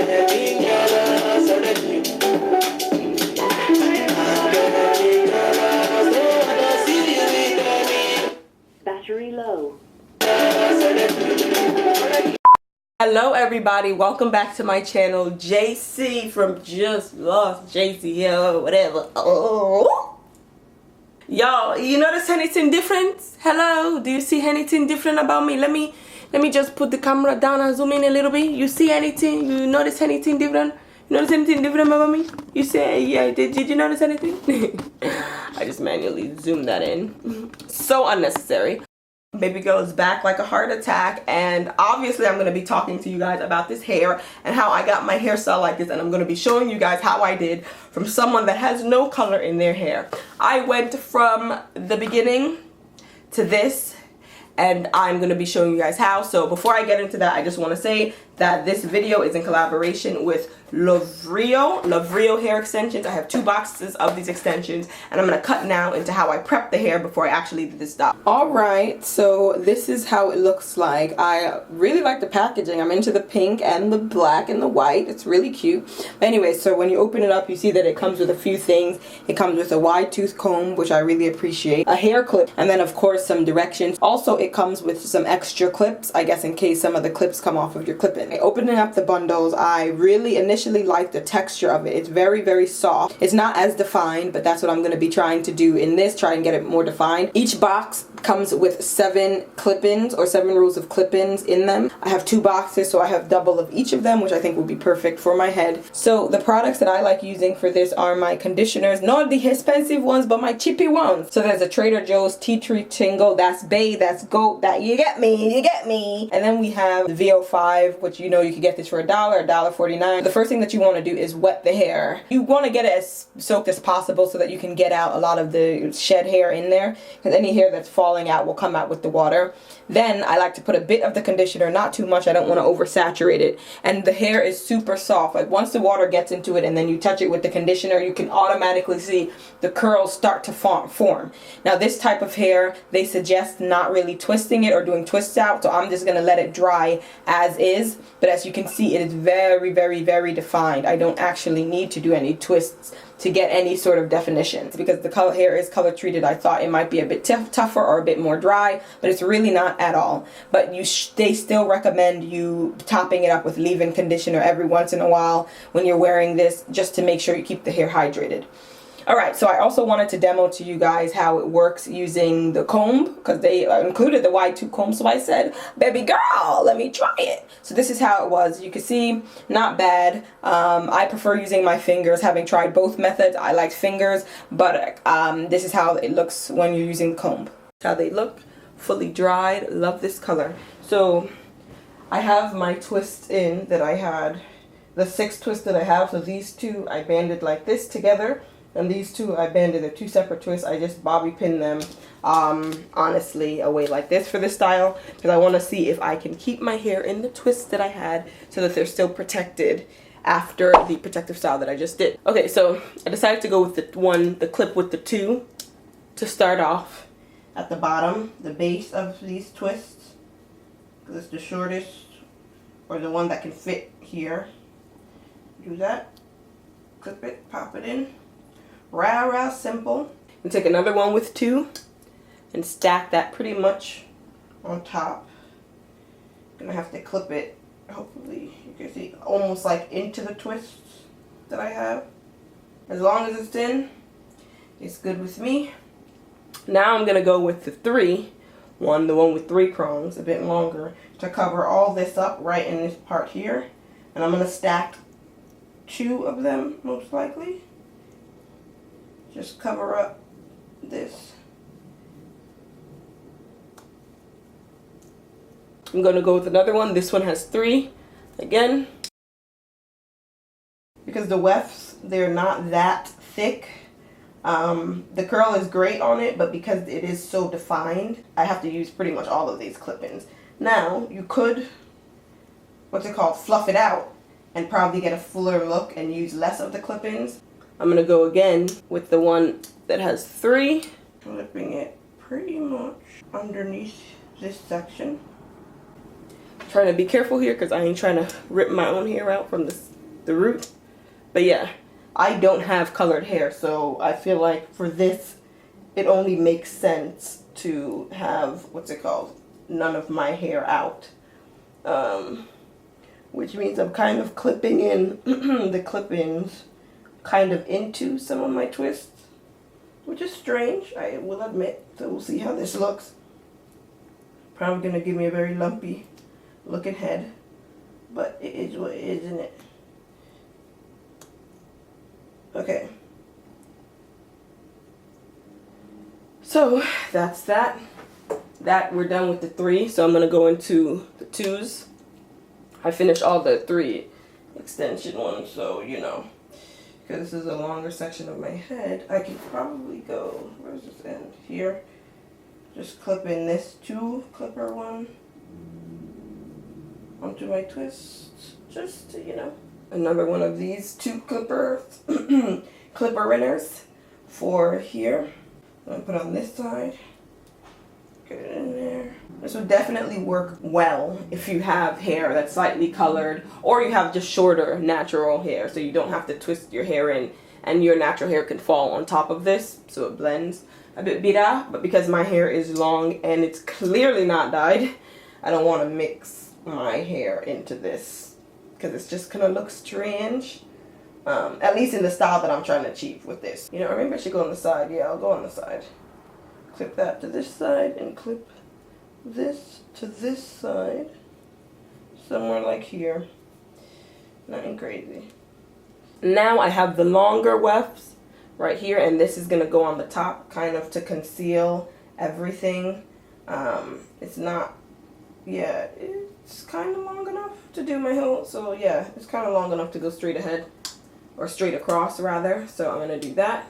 Battery low. Hello everybody, welcome back to my channel. JC from Just Lost JCL, whatever. Oh, y'all, you notice anything different? Hello, do you see anything different about me? Let me just put the camera down and zoom in a little bit. You see anything? You notice anything different? You notice anything different about me? You say, yeah, did you notice anything? I just manually zoomed that in. So unnecessary. Baby girl is back like a heart attack, and obviously I'm going to be talking to you guys about this hair and how I got my hairstyle like this, and I'm going to be showing you guys how I did from someone that has no color in their hair. I went from the beginning to this, and I'm going to be showing you guys how. So before I get into that, I just want to say that this video is in collaboration with Lovrio hair extensions. I have 2 boxes of these extensions, and I'm going to cut now into how I prep the hair before I actually do this stuff. Alright, so this is how it looks like. I really like the packaging. I'm into the pink and the black and the white. It's really cute. But anyway, so when you open it up, you see that it comes with a few things. It comes with a wide tooth comb, which I really appreciate, a hair clip, and then of course some directions. Also, it comes with some extra clips, I guess in case some of the clips come off of your clip-in. Opening up the bundles, I really initially like the texture of it. It's very, very soft. It's not as defined, but that's what I'm going to be trying to do in this, try and get it more defined. Each box comes with 7 clip-ins or 7 rows of clip-ins in them. I have 2 boxes, so I have double of each of them, which I think will be perfect for my head. So the products that I like using for this are my conditioners, not the expensive ones, but my cheapy ones. So there's a Trader Joe's Tea Tree Tingle, that's Bay, that's Goat, that you get me, you get me. And then we have the VO5, which you know you can get this for $1, $1.49. The first thing that you want to do is wet the hair. You want to get it as soaked as possible so that you can get out a lot of the shed hair in there, because any hair that's falling out will come out with the water. Then I like to put a bit of the conditioner, not too much, I don't want to oversaturate it. And the hair is super soft. Like once the water gets into it and then you touch it with the conditioner, you can automatically see the curls start to form. Now this type of hair, they suggest not really twisting it or doing twists out, so I'm just going to let it dry as is. But as you can see, it is very, very, very defined. I don't actually need to do any twists to get any sort of definition. Because the hair is color treated, I thought it might be a bit tougher or a bit more dry, but it's really not at all. But they still recommend you topping it up with leave-in conditioner every once in a while when you're wearing this, just to make sure you keep the hair hydrated. Alright, so I also wanted to demo to you guys how it works using the comb, because they included the wide tooth comb, so I said, baby girl, let me try it. So this is how it was. You can see, not bad. I prefer using my fingers. Having tried both methods, I like fingers, but this is how it looks when you're using the comb. How they look, fully dried. Love this color. So I have my twists in that I had, the 6 twists that I have. So these 2 I banded like this together. And these 2 I banded, they're 2 separate twists. I just bobby pin them, honestly, away like this for this style, because I want to see if I can keep my hair in the twists that I had so that they're still protected after the protective style that I just did. Okay, so I decided to go with the clip with the 2 to start off at the bottom, the base of these twists, because it's the shortest, or the one that can fit here. Do that, clip it, pop it in. Rah, simple. And take another one with 2 and stack that pretty much on top. Gonna have to clip it, hopefully you can see, almost like into the twists that I have. As long as it's in, it's good with me. Now I'm gonna go with the 3 one, the one with 3 prongs, a bit longer, to cover all this up right in this part here. And I'm gonna stack 2 of them, most likely. Just cover up this. I'm going to go with another one. This one has 3. Again, because the wefts, they're not that thick. The curl is great on it, but because it is so defined, I have to use pretty much all of these clip-ins. Now, you could, fluff it out and probably get a fuller look and use less of the clip-ins. I'm going to go again with the one that has 3. Flipping it pretty much underneath this section. Trying to be careful here because I ain't trying to rip my own hair out from this the root. But yeah, I don't have colored hair, so I feel like for this, it only makes sense to have, what's it called, none of my hair out. Which means I'm kind of clipping in the clip-ins kind of into some of my twists, which is strange, I will admit. So we'll see how this looks. Probably gonna give me a very lumpy looking head, but it is what it is, isn't it? Okay. So that's that. We're done with the 3, so I'm gonna go into the 2s. I finished all the 3 extension ones, so you know, because this is a longer section of my head, I can probably go, where's this end? Here. Just clip in this 2 clipper one onto my twists, just to, you know. Another one of these 2 clipper inners for here. I'm gonna put on this side. Get it in there. This would definitely work well if you have hair that's slightly colored, or you have just shorter natural hair, so you don't have to twist your hair in and your natural hair can fall on top of this, so it blends a bit better. But because my hair is long and it's clearly not dyed, I don't want to mix my hair into this because it's just gonna look strange. At least in the style that I'm trying to achieve with this. You know, or maybe I should go on the side. Yeah, I'll go on the side. Clip that to this side and clip this to this side. Somewhere like here. Nothing crazy. Now I have the longer wefts right here, and this is gonna go on the top kind of to conceal everything. It's not, yeah, it's kind of long enough to do my whole, so yeah, it's kind of long enough to go straight ahead, or straight across rather. So I'm gonna do that.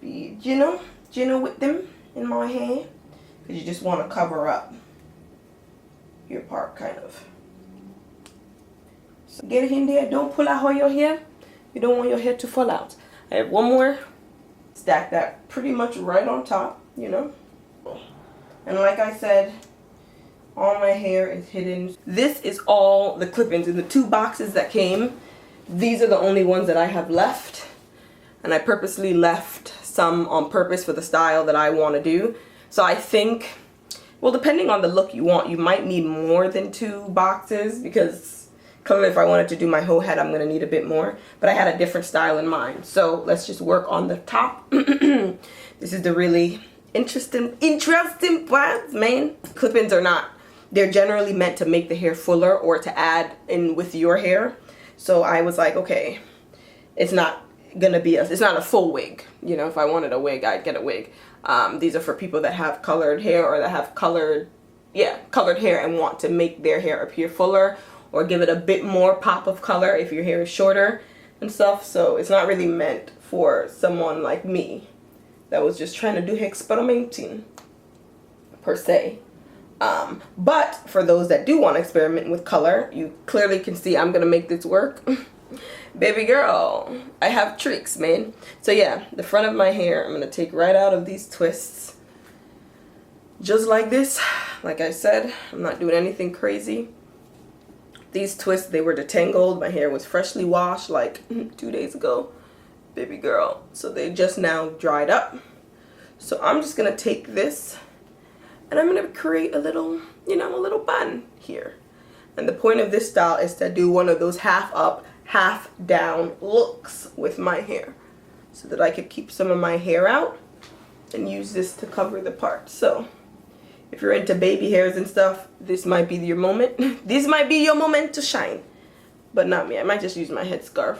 Be gentle with them in my hand, because you just want to cover up your part kind of. So get it in there, don't pull out all your hair. You don't want your hair to fall out. I have one more. Stack that pretty much right on top, you know. And like I said, all my hair is hidden. This is all the clip-ins in the 2 boxes that came. These are the only ones that I have left. And I purposely left some on purpose for the style that I want to do. So I think, well, depending on the look you want, you might need more than 2 boxes, because clearly if I wanted to do my whole head, I'm going to need a bit more. But I had a different style in mind. So let's just work on the top. This is the really interesting parts, man. Clip-ins are not, they're generally meant to make the hair fuller or to add in with your hair. So I was like, okay, it's not gonna be it's not a full wig. You know, if I wanted a wig, I'd get a wig. These are for people that have colored hair, or that have colored hair and want to make their hair appear fuller, or give it a bit more pop of color if your hair is shorter and stuff. So it's not really meant for someone like me that was just trying to do experimenting per se. But for those that do want to experiment with color, you clearly can see I'm gonna make this work. Baby girl, I have tricks, man. So yeah, the front of my hair I'm gonna take right out of these twists, just like this. Like I said, I'm not doing anything crazy. These twists, they were detangled. My hair was freshly washed like 2 days ago, baby girl. So they just now dried up. So I'm just gonna take this and I'm gonna create a little, you know, a little bun here. And the point of this style is to do one of those half up, half down looks with my hair, so that I could keep some of my hair out and use this to cover the part. So if you're into baby hairs and stuff, this might be your moment. This might be your moment to shine. But not me. I might just use my headscarf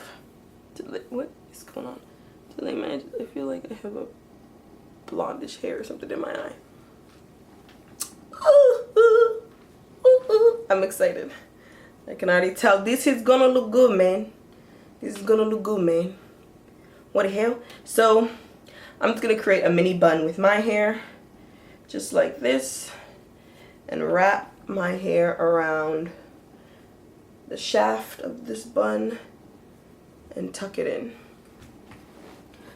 to what is going on? To lay my, I feel like I have a blondish hair or something in my eye. I'm excited. I can already tell this is gonna look good, man. This is gonna look good, man. What the hell? So I'm just gonna create a mini bun with my hair, just like this, and wrap my hair around the shaft of this bun and tuck it in.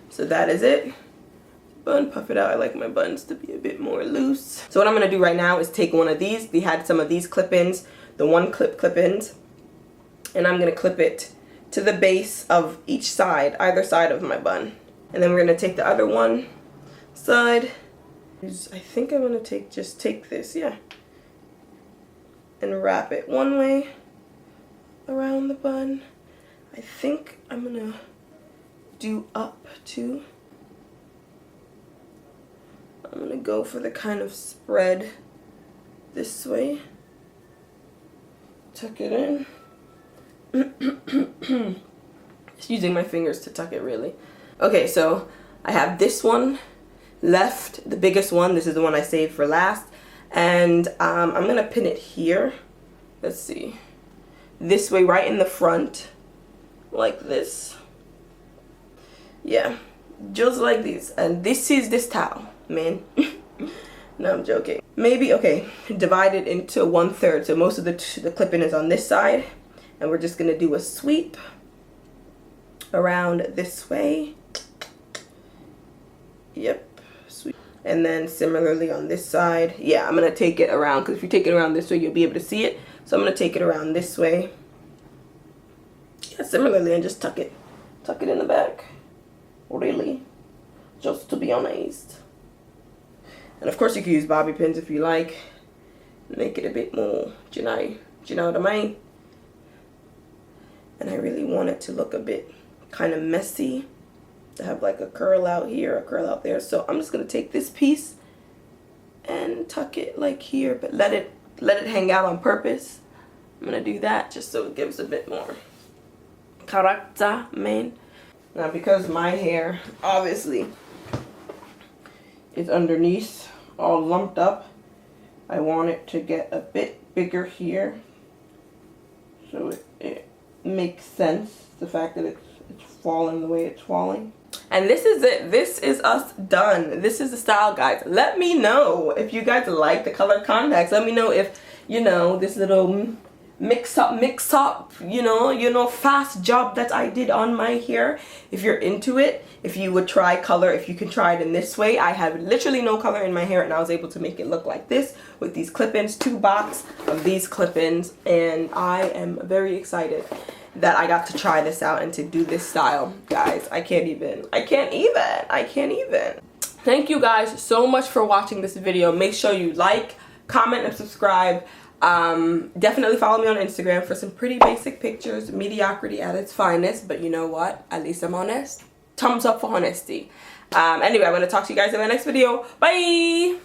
So that is it. Bun, puff it out. I like my buns to be a bit more loose. So what I'm gonna do right now is take one of these. We had some of these clip-ins, the one clip-ins, And I'm going to clip it to the base of each side, either side of my bun. And then we're going to take the other one side. I think I'm going to take this, yeah. And wrap it one way around the bun. I think I'm going to do up too. I'm going to go for the kind of spread this way. Tuck it in. Just using my fingers to tuck it really. Okay, so I have this one left, the biggest one. This is the one I saved for last. And I'm going to pin it here. Let's see. This way, right in the front. Like this. Yeah. Just like this. And this is this towel, man. No, I'm joking. Maybe, okay, divide it into 1/3. So most of the clipping is on this side. And we're just going to do a sweep around this way. Yep. Sweep. And then similarly on this side. Yeah, I'm going to take it around. Because if you take it around this way, you'll be able to see it. So I'm going to take it around this way. Yeah, similarly, and just tuck it. Tuck it in the back. Really. Just to be honest. And of course you can use bobby pins if you like. Make it a bit more, do you know what I mean? And I really want it to look a bit kind of messy. To have like a curl out here, a curl out there. So I'm just going to take this piece and tuck it like here. But let it hang out on purpose. I'm going to do that just so it gives a bit more character, man. Now because my hair, obviously, is underneath, all lumped up, I want it to get a bit bigger here. So it makes sense, the fact that it's falling the way it's falling. And this is it. This is us done. This is the style, guys. Let me know if you guys like the color contacts. Let me know if, you know, this little mix up, you know, fast job that I did on my hair. If you're into it, if you would try color, if you can try it in this way. I have literally no color in my hair and I was able to make it look like this with these clip-ins, 2 box of these clip-ins, and I am very excited that I got to try this out and to do this style, guys. I can't even. Thank you guys so much for watching this video. Make sure you like, comment, and subscribe. Definitely follow me on Instagram for some pretty basic pictures. Mediocrity at its finest, but you know what? At least I'm honest. Thumbs up for honesty. Anyway, I'm going to talk to you guys in my next video. Bye!